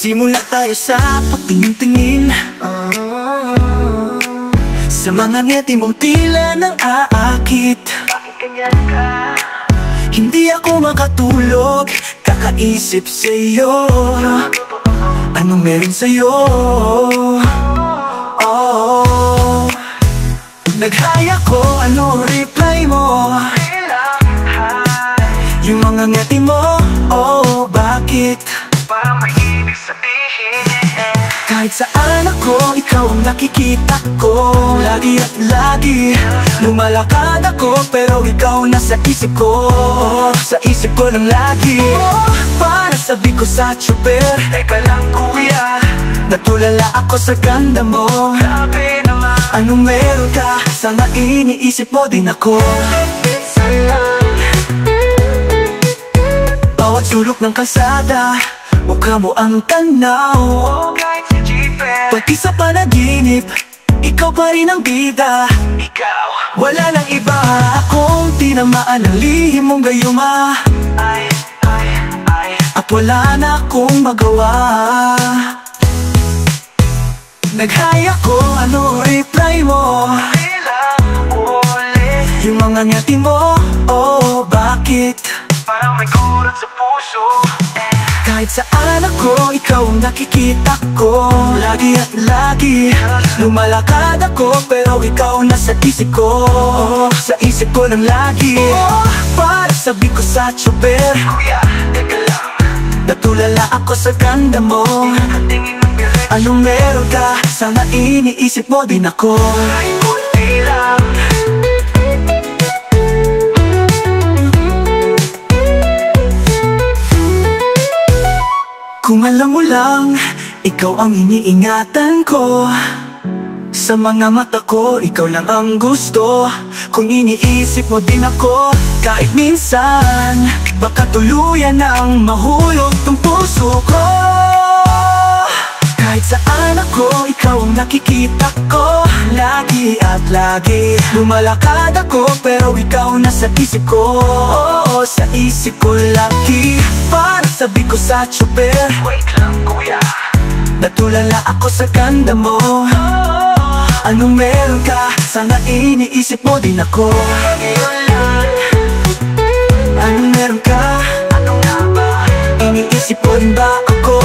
Magsimula tayo sa pagtingin-tingin sa mga ngiti mong tila nang aakit. Bakit ganyan ka? Hindi ako makatulog, kakaisip sa'yo. Anong meron sa'yo? Oh, nag-hi ako, ano reply mo? Yung mga ngiti mo, oh bakit? Parang may ibig sabihin. Kahit saan ako, ikaw ang nakikita ko. Lagi at lagi, lumalakad ako, pero ikaw nasa isip ko. Sa isip ko lang lagi. Para sabi ko sa tsuper, teka lang kuya, natulala ako sa ganda mo. Grabe naman. Anong meron ka? Sana iniisip mo din ako. Bawat sulok ng kalsada, mukha mo ang tanaw. Pati sa panaginip, ikaw pa rin ang bida. Wala nang iba, akong tinamaan ng lihim mong gayuma. At wala na akong magawa. Nag-hi ako, ano reply mo? Yung mga ngiti mo, oh bakit? Parang may kurot sa puso. Kahit saan ako, ikaw ang nakikita ko. Lagi at lagi, lumalakad ako, pero ikaw nasa isip ko. Sa isip ko lang lagi. Para sabi ko sa tsuper, kuya, teka lang, natulala ako sa ganda mo. Anong meron ka? Sana iniisip mo din ako. Kahit kunti lang. Kung alam mo lang, ikaw ang iniingatan ko. Sa mga mata ko, ikaw lang ang gusto. Kung iniisip mo din ako, kahit minsan, baka tuluyan ang mahulog tong puso ko. Kahit saan ako, ikaw ang nakikita ko. Lagi at lagi, lumalakad ako, pero ikaw nasa isip ko. Oo, sa isip ko lagi. Para sabi ko sa tsuper, wait lang kuya, natulala ako sa ganda mo. Anong meron ka? Sana iniisip mo din ako. Anong meron ka? Ano nga ba? Iniisip mo rin ba ako?